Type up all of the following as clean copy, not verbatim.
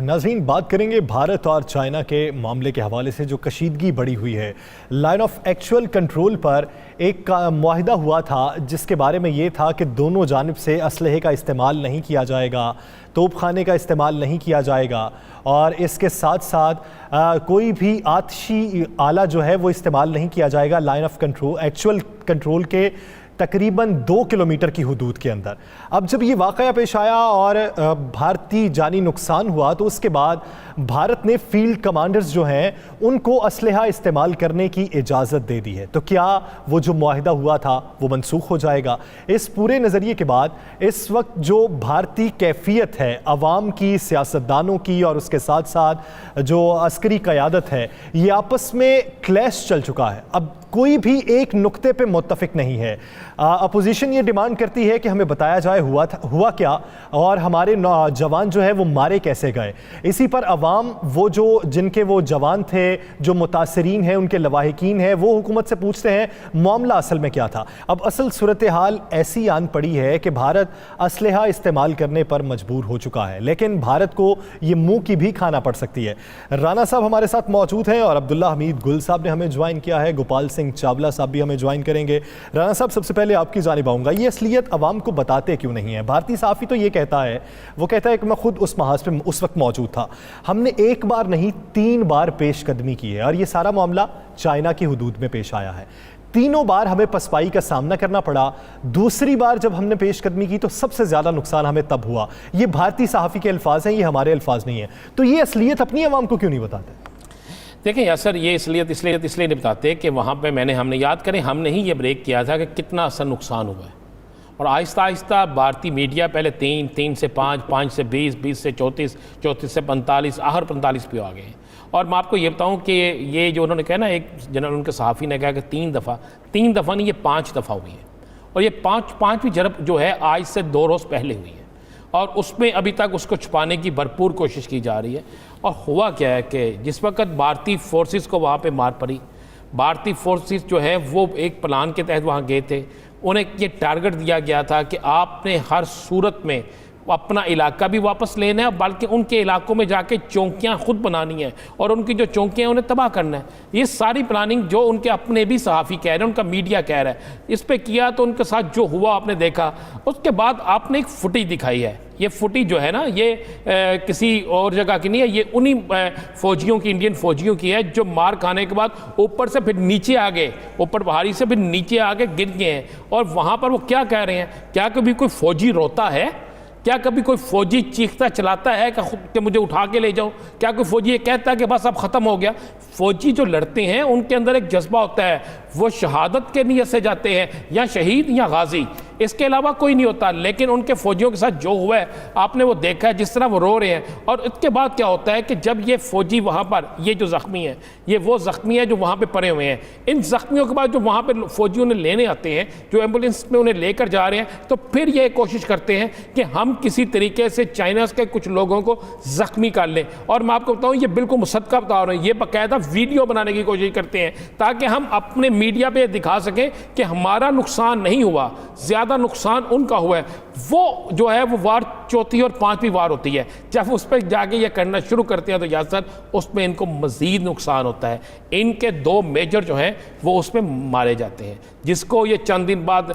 नाज़रीन, बात करेंगे भारत और चाइना के मामले के हवाले से जो कशीदगी बढ़ी हुई है। लाइन ऑफ एक्चुअल कंट्रोल पर एक मुआहिदा हुआ था जिसके बारे में ये था कि दोनों जानिब से असलहे का इस्तेमाल नहीं किया जाएगा, तोपखाने का इस्तेमाल नहीं किया जाएगा और इसके साथ साथ कोई भी आतिशी आला जो है वो इस्तेमाल नहीं किया जाएगा line of control actual control के तकरीबन 2 किलोमीटर की हुदूद के अंदर। अब जब ये वाक़या पेश आया और भारतीय जानी नुकसान हुआ तो उसके बाद भारत ने फील्ड कमांडर्स जो हैं उनको असलहा इस्तेमाल करने की इजाज़त दे दी है। तो क्या वो जो मुआहिदा हुआ था वो मनसूख हो जाएगा? इस पूरे नज़रिए के बाद इस वक्त जो भारतीय कैफियत है अवाम की, सियासतदानों की और उसके साथ साथ जो अस्करी क़यादत है, ये आपस में क्लैश चल चुका है। अब कोई भी एक नुक्ते पे मुत्तफिक नहीं है। अपोजिशन ये डिमांड करती है कि हमें बताया जाए हुआ क्या और हमारे जवान जो है वो मारे कैसे गए। इसी पर अवाम वो जो जिनके वो जवान थे, जो मुतासरीन हैं, उनके लवाहिकीन हैं, वो हुकूमत से पूछते हैं मामला असल में क्या था। अब असल सूरत हाल ऐसी आन पड़ी है कि भारत असलहा इस्तेमाल करने पर मजबूर हो चुका है, लेकिन भारत को ये मुंह की भी खाना पड़ सकती है। राना साहब हमारे साथ मौजूद हैं और अब्दुल्ला हमीद गुल साहब ने हमें ज्वाइन किया है, गोपाल सिंह चावला साहब भी हमें ज्वाइन करेंगे। राना साहब, सबसे पहले आपकी जानिब आऊंगा, ये असलियत अवाम को बताते क्यों नहीं है? भारतीय सहाफ़ी तो ये कहता है, वो कहता है कि मैं खुद उस महाज पे उस वक्त मौजूद था, हमने एक बार नहीं 3 बार पेशकदमी की है और ये सारा मामला चाइना की हुदूद में पेश आया है। तीनों बार हमें पसपाई का सामना करना पड़ा। दूसरी बार जब हमने पेशकदमी की तो सबसे ज़्यादा नुकसान हमें तब हुआ। ये भारतीय सहाफ़ी के अल्फाज हैं, ये हमारे अल्फाज नहीं है। तो ये असलियत अपनी अवाम को क्यों नहीं बताते? देखें यासर, ये इसलिए नहीं बताते कि वहाँ पे हमने याद करें, हमने ही ये ब्रेक किया था कि कितना असर नुकसान हुआ है और आहिस्ता आहिस्ता भारतीय मीडिया पहले 3 से 5, 5 से 20, 20 से 34, 34 से 45, आखिर 45 पे आ गए हैं। और मैं आपको ये बताऊं कि ये जो उन्होंने कहा ना, एक जनरल उनके सहाफ़ी ने कहा कि 3 दफ़ा नहीं, ये 5 दफ़ा हुई है और ये पाँचवीं जरब जो है आज से 2 रोज़ पहले हुई है और उसमें अभी तक उसको छुपाने की भरपूर कोशिश की जा रही है। और हुआ क्या है कि जिस वक्त भारतीय फोर्सेस को वहाँ पे मार पड़ी, भारतीय फोर्सेस जो है वो एक प्लान के तहत वहाँ गए थे। उन्हें ये टारगेट दिया गया था कि आपने हर सूरत में अपना इलाका भी वापस लेना है, बल्कि उनके इलाकों में जाके चौकियाँ खुद बनानी है और उनकी जो चौकियाँ उन्हें तबाह करना है। ये सारी प्लानिंग जो उनके अपने भी सहाफ़ी कह रहे हैं, उनका मीडिया कह रहा है, इस पे किया। तो उनके साथ जो हुआ आपने देखा। उसके बाद आपने एक फुटेज दिखाई है। ये फुटेज जो है ना, ये किसी और जगह की नहीं है, ये उन्हीं फ़ौजियों की, इंडियन फ़ौजियों की है जो मार खाने के बाद ऊपर से फिर नीचे आ गए, ऊपर पहाड़ी से फिर नीचे आके गिर गए हैं। और वहाँ पर वो क्या कह रहे हैं, क्या कभी कोई फ़ौजी रोता है? क्या कभी कोई फ़ौजी चीखता चलाता है कि मुझे उठा के ले जाओ? क्या कोई फ़ौजी ये कहता है कि बस अब ख़त्म हो गया? फ़ौजी जो लड़ते हैं उनके अंदर एक जज्बा होता है, वो शहादत के नीयत से जाते हैं, या शहीद या गाजी, इसके अलावा कोई नहीं होता। लेकिन उनके फ़ौजियों के साथ जो हुआ है आपने वो देखा है, जिस तरह वो रो रहे हैं। और इसके बाद क्या होता है कि जब ये फ़ौजी वहाँ पर, ये जो ज़ख्मी है, ये वो ज़ख्मी है जो वहाँ पे पड़े हुए हैं। इन ज़ख्मियों के बाद जो वहाँ पे फ़ौजी उन्हें लेने आते हैं, जो एम्बुलेंस में उन्हें लेकर जा रहे हैं, तो फिर ये कोशिश करते हैं कि हम किसी तरीके से चाइना के कुछ लोगों को ज़ख्मी कर लें। और मैं आपको बताऊँ, ये बिल्कुल मुसद्दक़ बता रहे हैं, ये बाकायदा वीडियो बनाने की कोशिश करते हैं ताकि हम अपने मीडिया पे दिखा सकें कि हमारा नुकसान नहीं हुआ, ज़्यादा नुकसान उनका हुआ है। वो जो है वो वार 4थी और 5वीं वार होती है। जब उस पर जाके ये करना शुरू करते हैं तो यासर उसमें इनको मज़ीद नुकसान होता है। इनके 2 मेजर जो हैं वो उसमें मारे जाते हैं, जिसको ये चंद दिन बाद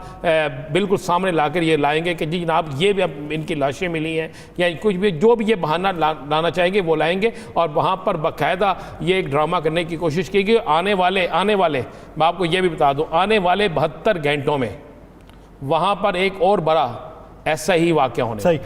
बिल्कुल सामने लाकर ये लाएंगे कि जी जनाब ये भी अब इनकी लाशें मिली हैं, या कुछ भी जो भी ये बहाना लाना चाहेंगे वो लाएंगे। और वहाँ पर बाकायदा ये एक ड्रामा करने की कोशिश की गई। आने वाले मैं आपको ये भी बता दूँ, आने वाले 72 घंटों में वहाँ पर एक और बड़ा ऐसा ही वाक़या होने। सही।